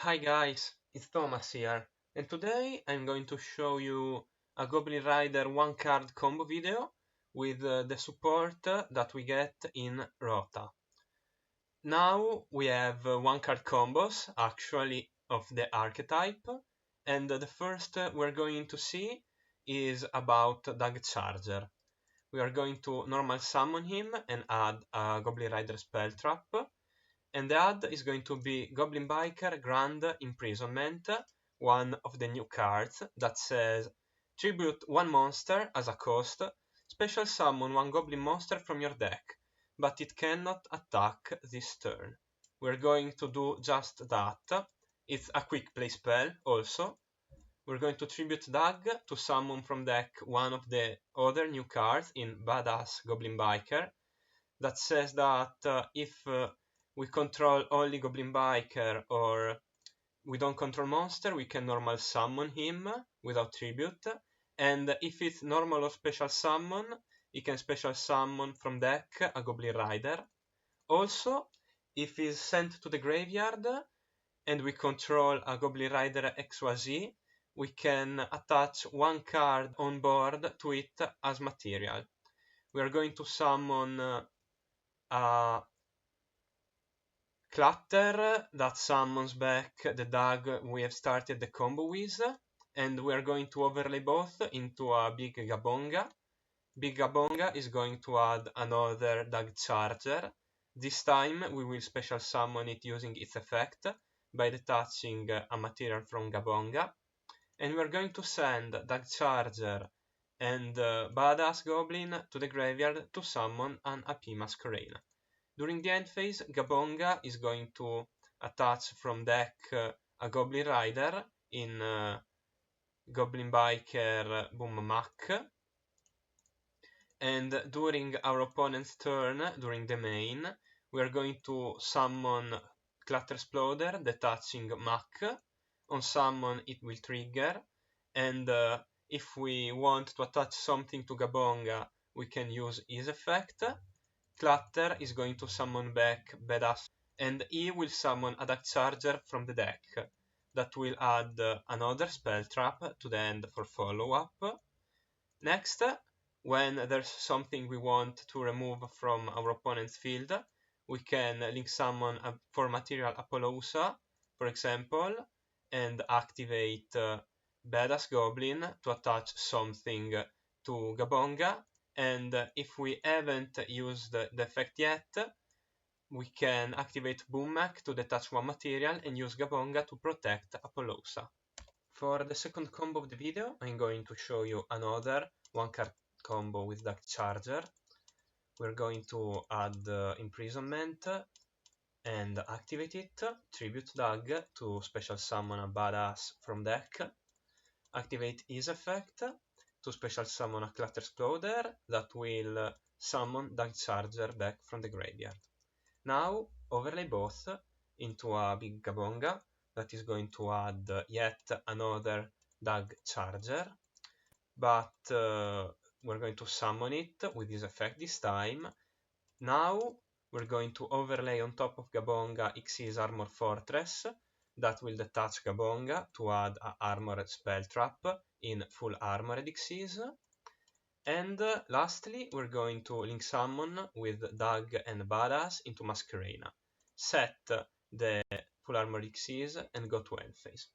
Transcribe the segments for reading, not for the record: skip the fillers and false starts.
Hi guys, it's Thomas here, and today I'm going to show you a Goblin Rider one card combo video with the support that we get in Rota. Now we have one card combos actually of the archetype, and the first we're going to see is about Dugg Charger. We are going to normal summon him and add a Goblin Rider spell trap. And the ad is going to be Goblin Biker Grand Imprisonment, one of the new cards that says tribute one monster as a cost, special summon one Goblin monster from your deck, but it cannot attack this turn. We're going to do just that. It's a quick play spell also. We're going to tribute dugg to summon from deck one of the other new cards in Badass Goblin Biker that says that if we control only Goblin Biker or we don't control monster, we can normal summon him without tribute. And if it's normal or special summon, he can special summon from deck a Goblin Rider. Also, if he's sent to the graveyard and we control a Goblin Rider XYZ, we can attach one card on board to it as material. We are going to summon a Clutter that summons back the dugg we have started the combo with, and we are going to overlay both into a Big Gabonga. Big Gabonga is going to add another Dugg Charger. This time we will special summon it using its effect by detaching a material from Gabonga. And we are going to send Dugg Charger and Badass Goblin to the graveyard to summon an AP Masquerade. During the end phase, Gabonga is going to attach from deck a Goblin Rider in Goblin Biker Boom Mac. And during our opponent's turn, during the main, we are going to summon Clutter Exploder, detaching Mac. On summon, it will trigger. And if we want to attach something to Gabonga, we can use his effect. Clutter is going to summon back Badass, and he will summon a Dugg Charger from the deck that will add another spell trap to the end for follow-up. Next, when there's something we want to remove from our opponent's field, we can link summon for material Apollousa, for example, and activate Badass Goblin to attach something to Gabonga. And if we haven't used the effect yet, we can activate Boommac to detach one material and use Gabonga to protect Apollousa. For the second combo of the video, I'm going to show you another one card combo with Dugg Charger. We're going to add Imprisonment and activate it, tribute dugg to special summon a Badass from deck, activate his effect, to special summon a Clutter Exploder that will summon Dugg Charger back from the graveyard. Now overlay both into a Big Gabonga that is going to add yet another Dugg Charger, but we're going to summon it with this effect this time. Now we're going to overlay on top of Gabonga Xyz Armor Fortress that will detach Gabonga to add an armored spell trap in full armored Xyz. And lastly, we're going to link summon with Dugg and Badass into Masquerena. Set the full armored Xyz and go to end phase.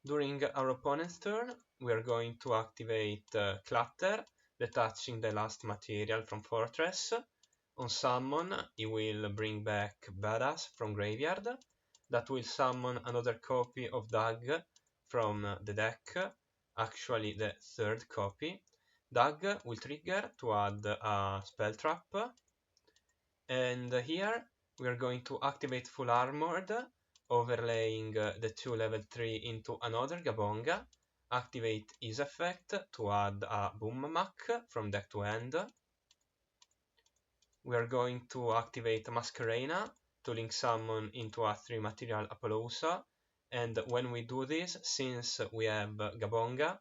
During our opponent's turn, we are going to activate Clutter, detaching the last material from Fortress. On summon, he will bring back Badass from graveyard. That will summon another copy of Dugg from the deck, actually the third copy. Dugg will trigger to add a spell trap. And here we are going to activate full armored, overlaying the two level 3 into another Gabonga. Activate his effect to add a Boom Mac from deck to end. We are going to activate Masquerena to link summon into a 3 material Apollousa, and when we do this, since we have Gabonga,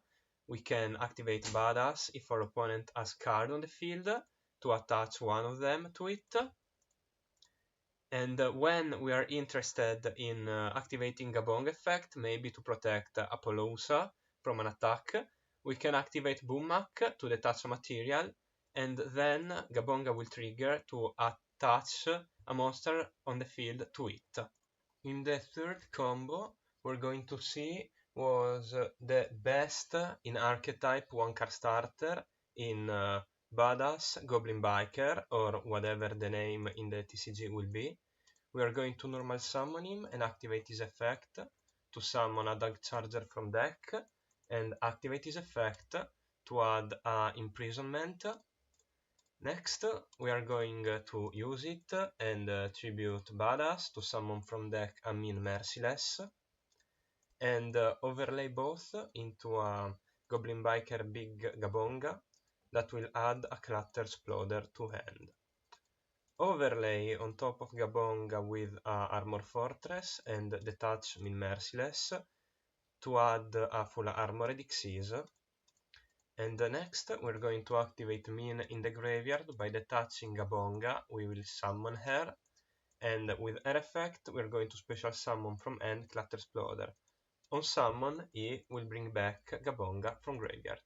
we can activate Badass if our opponent has card on the field to attach one of them to it. And when we are interested in activating a bong effect, maybe to protect Apollousa from an attack, we can activate Boommak to detach a material, and then Gabonga will trigger to attach a monster on the field to it. In the third combo, we're going to see was the best in archetype one card starter in Badass, Goblin Biker, or whatever the name in the TCG will be. We are going to normal summon him and activate his effect to summon a dugg charger from deck and activate his effect to add imprisonment. Next, we are going to use it and tribute Badass to summon from deck a Mean Merciless and overlay both into a Goblin Biker Big Gabonga that will add a Clatter Exploder to hand. Overlay on top of Gabonga with Armor Fortress and detach Mean Merciless to add a full armored Xyz. And next we're going to activate Min in the graveyard by detaching Gabonga. We will summon her, and with her effect we're going to special summon from hand Clatter Exploder. On summon, he will bring back Gabonga from graveyard.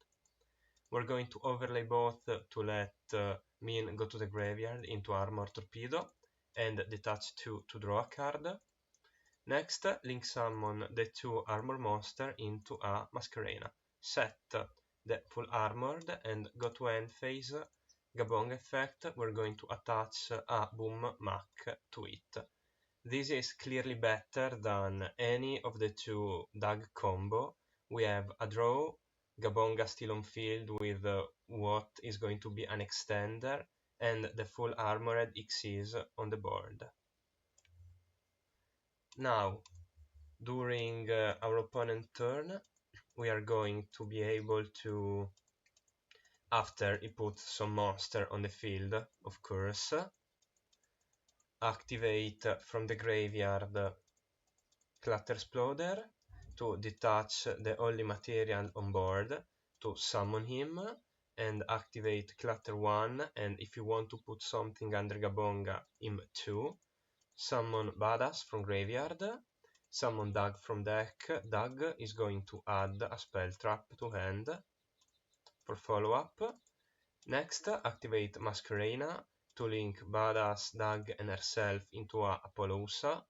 We're going to overlay both to let Min go to the graveyard into Armor Torpedo and detach 2 to draw a card. Next, link summon the 2 armor monster into a Masquerena. Set the full armored and go to end phase Gabong effect. We're going to attach a Boommak to it. This is clearly better than any of the 2 dugg combo. We have a draw, Gabonga still on field with what is going to be an extender, and the full armored Xyz on the board. Now, during our opponent's turn, we are going to be able to, after he puts some monster on the field, of course, activate from the graveyard Clatter Exploder to detach the only material on board, to summon him and activate Clatter 1, and if you want to put something under Gabonga, him 2, summon Badass from graveyard, summon dugg from deck. Dugg is going to add a spell trap to hand for follow-up. Next, activate Masquerena to link Badass, Dugg and herself into a Apollousa.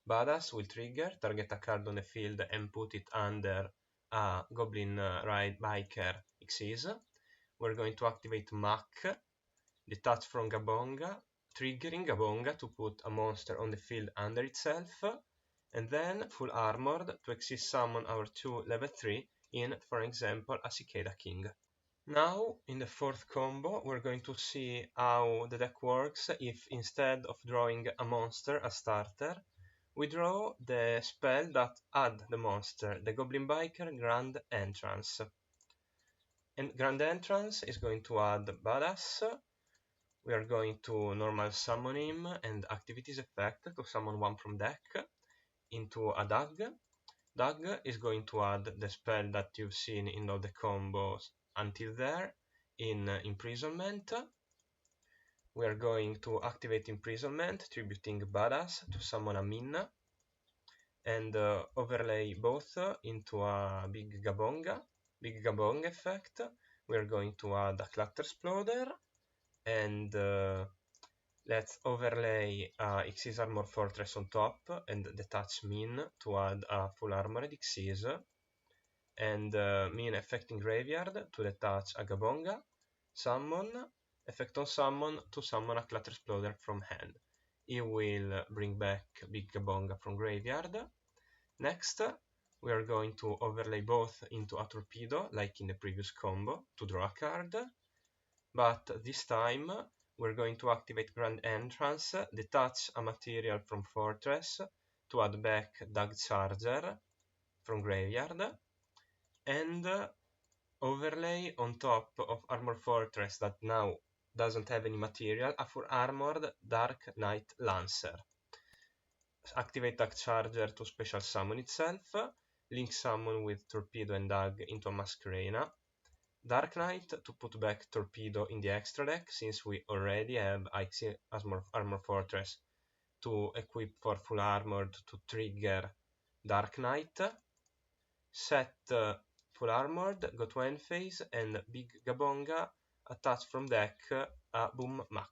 Badass will trigger, target a card on the field and put it under a Goblin Ride Biker Xyz. We're going to activate Mac, detach from Gabonga, triggering Gabonga to put a monster on the field under itself, and then full armored to exist summon our 2 level 3 in, for example, a Cicada King. Now, in the fourth combo, we're going to see how the deck works if instead of drawing a monster as starter, we draw the spell that add the monster, the Goblin Biker Grand Entrance. And Grand Entrance is going to add Badass. We are going to normal summon him and activate his effect to summon one from deck into a dugg. Dugg is going to add the spell that you've seen in all the combos until there in Imprisonment. We are going to activate Imprisonment, tributing Badass to summon a Min, and overlay both into a Big Gabonga effect. We are going to add a Clatter Exploder, and let's overlay Xyz Armor Fortress on top and detach Min to add a full armored Xyz, and Min effect in graveyard to detach a Gabonga, summon, effect on summon to summon a Clatter Exploder from hand. He will bring back Big Gabonga from graveyard. Next, we are going to overlay both into a Torpedo, like in the previous combo, to draw a card, but this time we're going to activate Grand Entrance, detach a material from Fortress to add back Dugg Charger from graveyard, and overlay on top of Armor Fortress that now doesn't have any material, a full armored Dark Knight Lancer. Activate Dugg Charger to special summon itself, link summon with Torpedo and Dugg into a Masquerena, Dark Knight to put back Torpedo in the extra deck, since we already have Armor Fortress to equip for full armored to trigger Dark Knight. Set full armored, go to end phase, and Big Gabonga attach from deck a Boom Mac.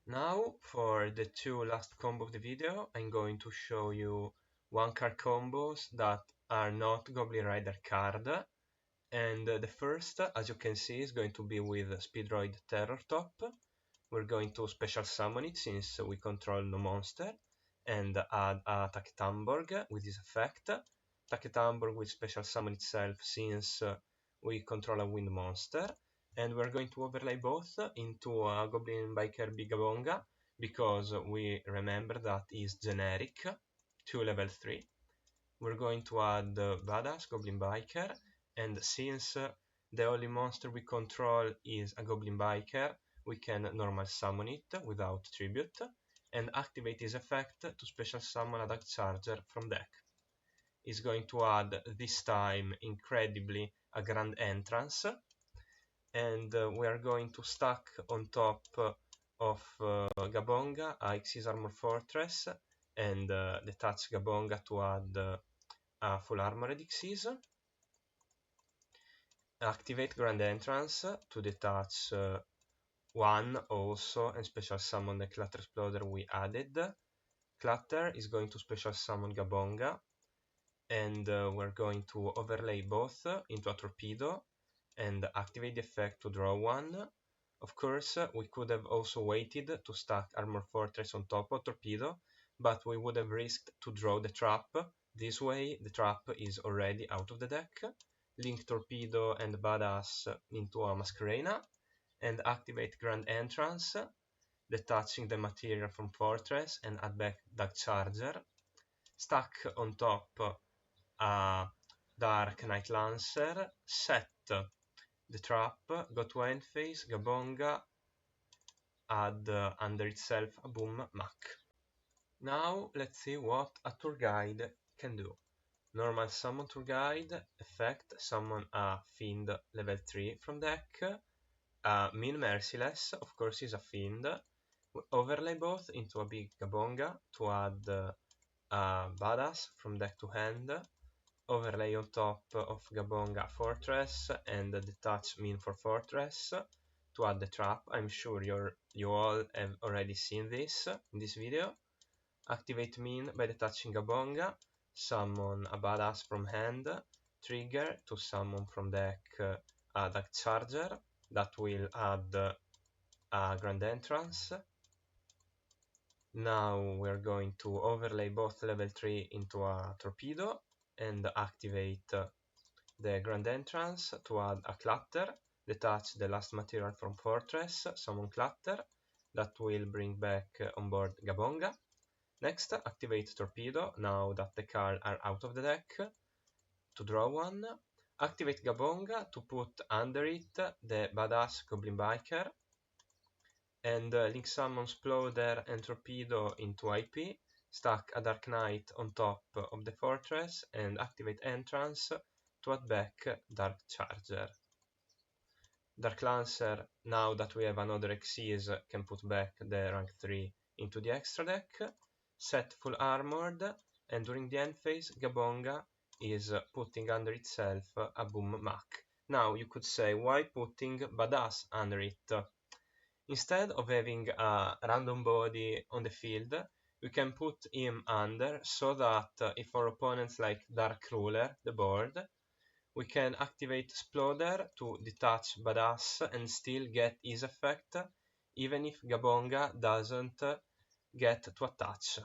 Now for the two last combo of the video, I'm going to show you one card combos that are not Goblin Rider card. And the first, as you can see, is going to be with Speedroid Terrortop. We're going to special summon it since we control no monster, and add a Taketamborg with this effect. Taketamborg will special summon itself since we control a wind monster, and we're going to overlay both into a Goblin Biker Bigabonga because we remember that is generic to level 3. We're going to add Badass Goblin Biker, and since the only monster we control is a Goblin Biker, we can normal summon it without tribute, and activate this effect to special summon a Dugg Charger from deck. It's going to add, this time incredibly, a Grand Entrance, and we are going to stack on top of Gabonga a Xyz Armor Fortress, and detach Gabonga to add a full armored Xyz. Activate Grand Entrance to detach one also and special summon the Clatter Exploder we added. Clatter is going to special summon Gabonga, and we're going to overlay both into a Torpedo and activate the effect to draw one. Of course, we could have also waited to stack Armor Fortress on top of Torpedo, but we would have risked to draw the trap. This way, the trap is already out of the deck. Link Torpedo and Badass into a Masquerena, and activate Grand Entrance, detaching the material from Fortress and add back Dugg Charger. Stack on top a Dark Knight Lancer, set the trap, go to end phase, Gabonga, add under itself a Boom Mac. Now let's see what a Tour Guide can do. Normal summon Tour Guide, effect, summon a Fiend level 3 from deck. Min Merciless, of course, is a Fiend. We overlay both into a Big Gabonga to add a Badass from deck to hand. Overlay on top of Gabonga Fortress and detach Min for Fortress to add the trap. I'm sure you all have already seen this in this video. Activate Min by detaching Gabonga, summon a Badass from hand, trigger to summon from deck a Dugg Charger that will add a Grand Entrance. Now we're going to overlay both level 3 into a Torpedo and activate the Grand Entrance to add a Clatter, detach the last material from Fortress, summon Clatter, that will bring back on board Gabonga. Next, activate Torpedo, now that the cards are out of the deck, to draw one. Activate Gabonga to put under it the Badass Goblin Biker, and link summon Sploder and Torpedo into IP, stack a Dark Knight on top of the Fortress, and activate Entrance to add back Dark Charger. Dark Lancer, now that we have another Xyz, can put back the rank 3 into the extra deck. Set full armored, and during the end phase, Gabonga is putting under itself a Boom Mac. Now you could say, why putting Badass under it? Instead of having a random body on the field, we can put him under so that if our opponents like Dark Ruler the board, we can activate Sploder to detach Badass and still get his effect, even if Gabonga doesn't get to attach.